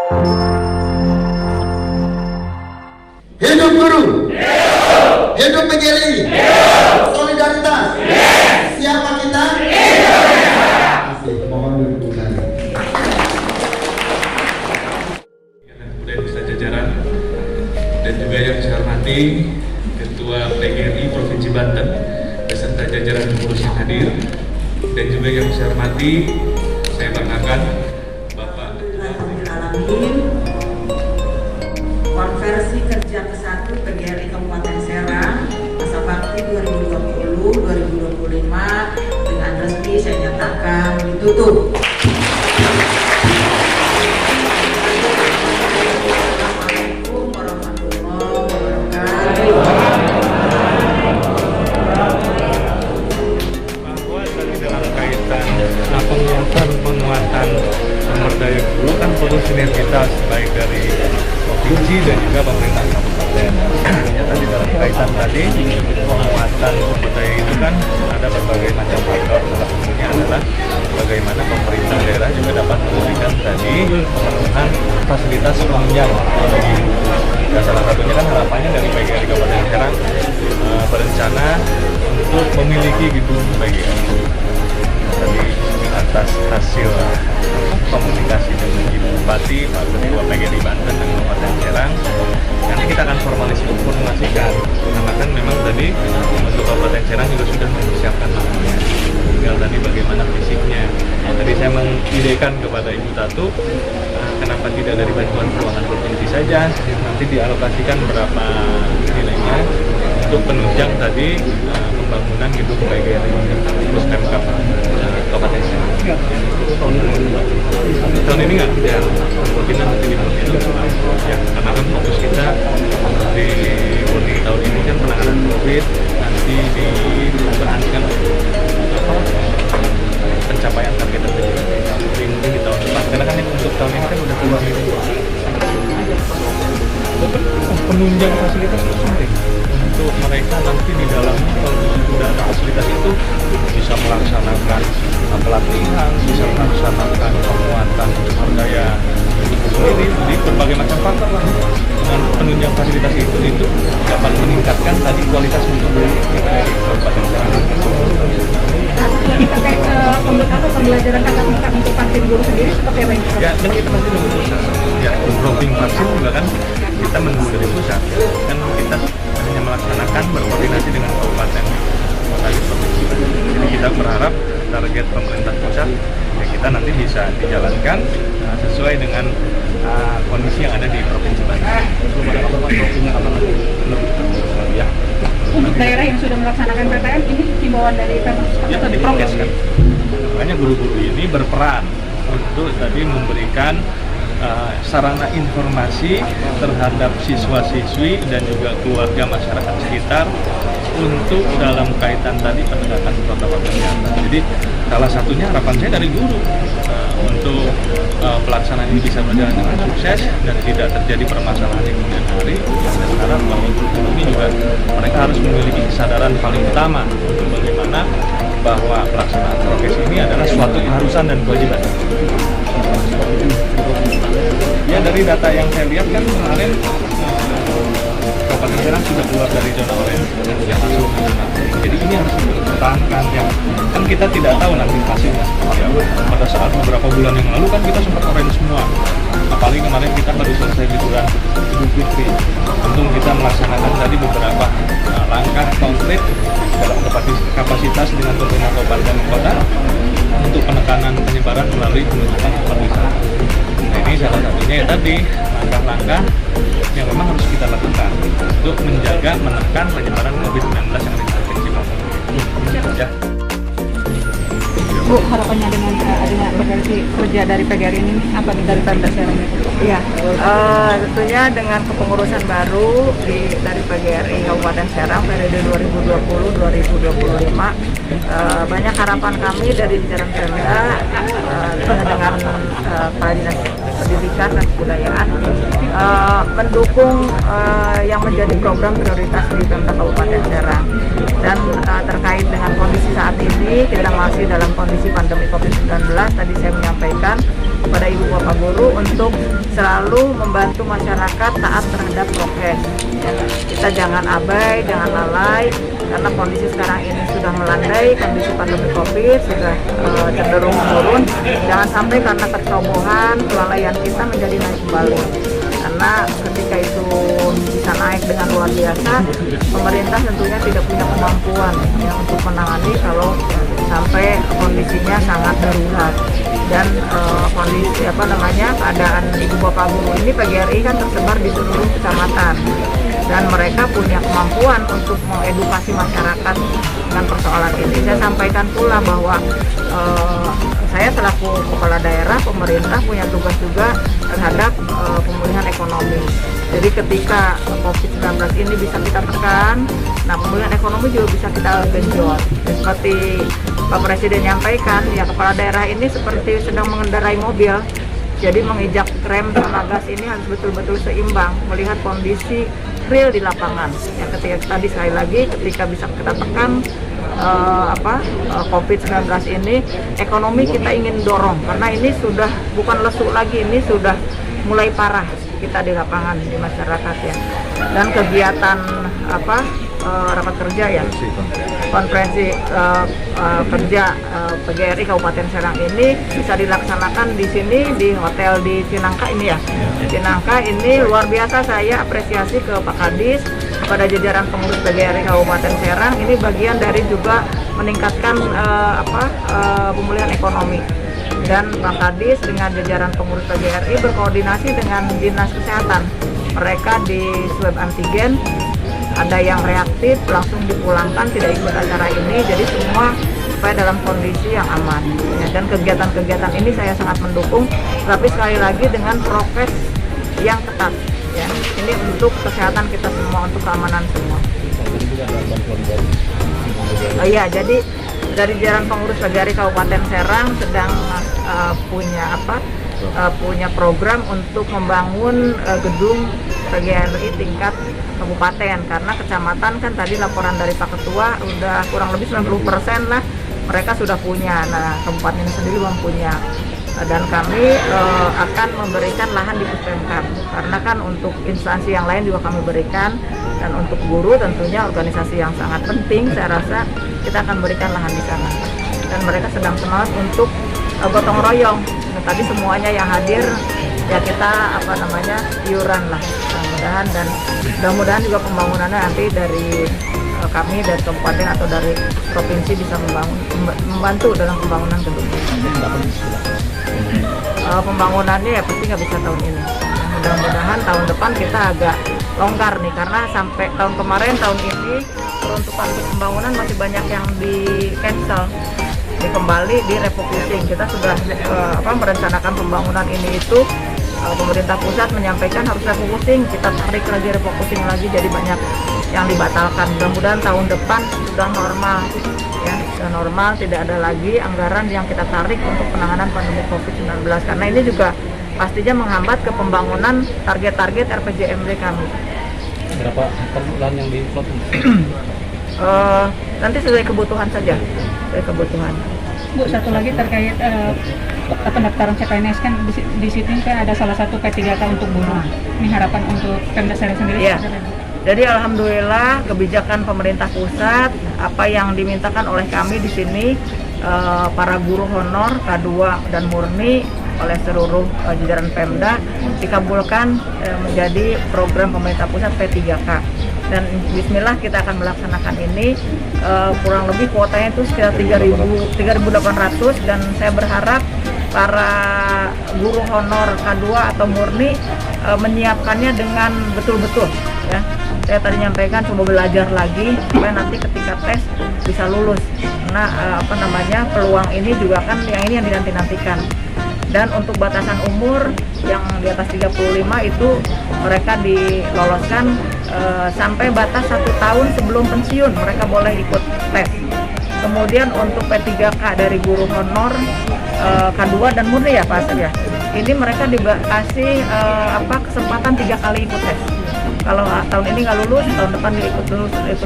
Hidup guru, hidup PGRI, solidaritas, siapa kita? Asik, mohon dukungan. Kemudian beserta jajaran dan juga yang saya hormati Ketua PGRI Provinsi Banten beserta jajaran pengurus yang hadir, dan juga yang saya hormati, saya banggakan Bapak Alamin, konversi kerja ke-1 PGRI Kabupaten Serang masa bakti 2020-2025 dengan resmi saya nyatakan ditutup. Assalamualaikum warahmatullahi wabarakatuh. bahwa tadi dalam kaitan penguatan sumber daya guru kan perlu sinergitas baik dari provinsi dan juga pemerintah kabupaten. Tentunya tadi dalam kaitan tadi penguatan sumber daya itu kan ada berbagai macam faktor. Salah satunya adalah bagaimana pemerintah daerah juga dapat memberikan tadi pemenuhan fasilitas penunjang. Dan salah satunya kan harapannya dari PGRI Kabupaten Serang berencana untuk memiliki gedung PGRI. Tadi atas hasil komunikasi dengan Ibu Bupati, Pak Ketua PGRI Banten dan Kabupaten Serang, nanti kita akan formulasikan. Karena kan memang tadi untuk Kabupaten Serang juga sudah mempersiapkan lahannya. Tinggal tadi bagaimana fisiknya. Tadi saya mengidekan kepada Ibu Tatu, kenapa tidak dari bantuan keuangan provinsi saja, nanti dialokasikan berapa nilainya untuk penunjang tadi pembangunan gedung PGRI terus Pemkab Kabupaten Serang. Tahun ini nggak ada, kemungkinan nanti di pemilu ya, karena kan fokus kita di tahun ini kan penanganan COVID, nanti diperhatikan pencapaian target mungkin di tahun depan, karena kan untuk tahun ini kan udah keluar penunjang fasilitas itu penting untuk mereka nanti di dalamnya. Kalau sudah ada fasilitas itu bisa melaksanakan pelatihan, bisa melaksanakan penguatan sumber daya sendiri di berbagai macam faktor lah. Dengan penunjang fasilitas itu dapat meningkatkan tadi kualitas untuk dari Kabupaten Serang. Terkait pembelajaran tatap muka untuk vaksin guru sendiri seperti apa ini? Ya, dan kita masih nunggu pusat. Ya, dropping vaksin juga kan kita menunggu dari pusat. Kan kita hanya melaksanakan berkoordinasi dengan kabupaten kota di provinsi. Jadi kita berharap target pemerintah pusat ya kita nanti bisa dijalankan sesuai dengan kondisi yang ada di provinsi Banten. Ya. Untuk daerah yang sudah melaksanakan PTM ini himbauan dari Pemkab. Ya tadi prokes kan. Makanya guru-guru ini berperan untuk tadi memberikan sarana informasi terhadap siswa-siswi dan juga keluarga masyarakat sekitar untuk dalam kaitan tadi penegakan protokol kesehatan. Jadi salah satunya harapan saya dari guru untuk pelaksanaan ini bisa berjalan dengan sukses dan tidak terjadi permasalahan di kemudian hari. Saya harap bahwa guru ini juga mereka harus memiliki kesadaran paling utama untuk bagaimana bahwa pelaksanaan prokes ini adalah suatu keharusan dan kewajiban. Ya, dari data yang saya lihat kan kemarin Kabupaten Serang sudah keluar dari zona oranye dan sudah masuk ke zona kuning. Jadi ini harus dipertahankan ya. Kan kita tidak tahu nanti hasilnya seperti apa. Pada saat beberapa bulan yang lalu kan kita sempat oranye semua. Apalagi kemarin kita baru selesai liburan Idul Fitri. Tentu kita melaksanakan tadi beberapa langkah konkret dalam kapasitas dengan pemerintah kabupaten kota untuk penekanan penyebaran melalui penunjukan tempat wisata. Nah, ini salah satunya ya tadi langkah-langkah yang memang harus kita lakukan untuk menjaga menekan penyebaran COVID-19 yang ada di provinsi Banten. Ya. Bu, harapannya dengan adanya berganti kerja dari PGRI ini apa dari Pemda Serang? Ya, tentunya dengan kepengurusan baru dari PGRI Kabupaten Serang periode 2020-2025, banyak harapan kami dari jajaran Pemda dengan Kepala Dinas Pendidikan dan Kebudayaan mendukung yang menjadi program prioritas di Pemda Kabupaten Serang. Dan terkait dengan kondisi saat ini, kita masih dalam kondisi pandemi COVID-19. Tadi saya menyampaikan kepada ibu bapak guru untuk selalu membantu masyarakat taat terhadap prokes. Ya, kita jangan abai, jangan lalai, karena kondisi sekarang ini sudah melandai, kondisi pandemi COVID sudah cenderung menurun. Jangan sampai karena kecerobohan, kelalaian kita menjadi naik kembali. Karena ketika itu bisa naik dengan luar biasa, pemerintah tentunya tidak punya kemampuan ya, untuk menangani kalau sampai kondisinya sangat darurat. Dan kondisi keadaan ibu bapak guru ini PGRI kan tersebar di seluruh kecamatan, dan mereka punya kemampuan untuk mengedukasi masyarakat dengan persoalan ini. Saya sampaikan pula bahwa saya selaku kepala daerah, pemerintah punya tugas juga terhadap pemulihan ekonomi. Jadi ketika COVID-19 ini bisa kita tekan, nah pemulihan ekonomi juga bisa kita genjot. Seperti Pak Presiden nyampaikan, ya kepala daerah ini seperti sedang mengendarai mobil. Jadi menginjak rem sama gas ini harus betul-betul seimbang, melihat kondisi real di lapangan. Ya ketika tadi sekali lagi, ketika bisa kita tekan COVID-19 ini, ekonomi kita ingin dorong, karena ini sudah bukan lesu lagi, ini sudah mulai parah kita di lapangan, di masyarakat ya. Dan kegiatan rapat kerja ya, konferensi kerja PGRI Kabupaten Serang ini bisa dilaksanakan di sini di hotel di Cinangka ini ya. Cinangka ini luar biasa, saya apresiasi ke Pak Kadis, kepada jajaran pengurus PGRI Kabupaten Serang. Ini bagian dari juga meningkatkan pemulihan ekonomi. Dan Pak Kadis dengan jajaran pengurus PGRI berkoordinasi dengan Dinas Kesehatan. Mereka di swab antigen, ada yang reaktif langsung dipulangkan, tidak ikut acara ini, jadi semua supaya dalam kondisi yang aman ya. Dan kegiatan-kegiatan ini saya sangat mendukung, tapi sekali lagi dengan prokes yang ketat ya. Ini untuk kesehatan kita semua, untuk keamanan semua. Iya, jadi dari jajaran pengurus PGRI Kabupaten Serang sedang punya program untuk membangun gedung PGRI tingkat kabupaten, karena kecamatan kan tadi laporan dari Pak Ketua udah kurang lebih 90% lah mereka sudah punya. Nah, kabupaten ini sendiri belum punya. Dan kami akan memberikan lahan di Puspemkab, karena kan untuk instansi yang lain juga kami berikan, dan untuk guru tentunya organisasi yang sangat penting, saya rasa kita akan berikan lahan di sana. Dan mereka sedang semangat untuk gotong royong. Nah, tadi semuanya yang hadir ya kita iuran lah, mudah-mudahan, dan mudah-mudahan juga pembangunannya nanti dari kami dari kabupaten atau dari provinsi bisa membantu dalam pembangunan gedung. Pembangunannya ya pasti nggak bisa tahun ini. Mudah-mudahan tahun depan kita agak longgar nih, karena sampai tahun kemarin, tahun ini peruntukan untuk pembangunan masih banyak yang di cancel, kembali di refocusing. Kita sudah merencanakan pembangunan ini itu, pemerintah pusat menyampaikan harus refocusing, kita tarik lagi refocusing lagi, jadi banyak yang dibatalkan. Mudah-mudahan tahun depan sudah normal ya, sudah normal, tidak ada lagi anggaran yang kita tarik untuk penanganan pandemi COVID-19, karena ini juga pastinya menghambat ke pembangunan target-target RPJMD kami. Berapa lahan yang diplot? Nanti sesuai kebutuhan saja, sesuai kebutuhan. Bu, satu lagi terkait pendaftaran CPNS, kan di situ kan ada salah satu P3K untuk buruh. Ini harapan untuk Pemda Serang sendiri. Ya. Jadi alhamdulillah kebijakan pemerintah pusat, apa yang dimintakan oleh kami di sini, para guru honor K2 dan murni oleh seluruh jajaran Pemda dikabulkan menjadi program pemerintah pusat P3K. Dan bismillah kita akan melaksanakan ini, kurang lebih kuotanya itu sekitar 3.800, dan saya berharap para guru honor K2 atau murni menyiapkannya dengan betul-betul ya. Saya tadi nyampaikan coba belajar lagi supaya nanti ketika tes bisa lulus, karena peluang ini juga kan yang ini yang dinanti-nantikan. Dan untuk batasan umur yang di atas 35 itu mereka diloloskan sampai batas 1 tahun sebelum pensiun mereka boleh ikut tes. Kemudian untuk P3K dari guru honor K2 dan murni ya Pak Asep ya, ini mereka dikasih kesempatan 3 kali ikut tes. Kalau tahun ini nggak lulus, tahun depan ikut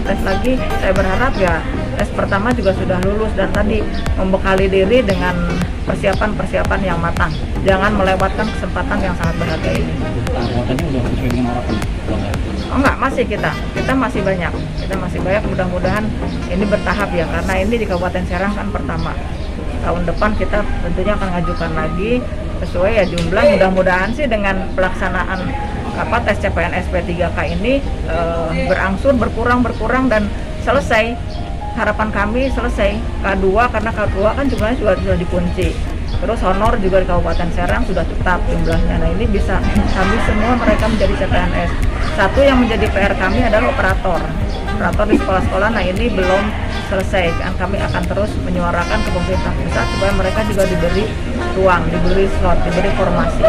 tes lagi. Saya berharap ya tes pertama juga sudah lulus dan tadi membekali diri dengan persiapan-persiapan yang matang. Jangan melewatkan kesempatan yang sangat berharga ini. Anggotanya udah sesuai dengan harapan. Oh enggak, masih kita masih banyak. Kita masih banyak, mudah-mudahan ini bertahap ya, karena ini di Kabupaten Serang kan pertama. Tahun depan kita tentunya akan ngajukan lagi sesuai ya jumlah. Mudah-mudahan sih dengan pelaksanaan tes CPNS P3K ini berangsur berkurang dan selesai. Harapan kami selesai K2, karena K2 kan jumlahnya juga sudah dikunci. Terus honor juga di Kabupaten Serang sudah tetap jumlahnya. Nah ini bisa kami semua mereka menjadi CPNS. Satu yang menjadi PR kami adalah operator di sekolah-sekolah. Nah ini belum selesai, kan kami akan terus menyuarakan ke pemerintah pusat supaya mereka juga diberi ruang, diberi slot, diberi formasi.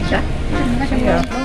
Ya. Terima kasih.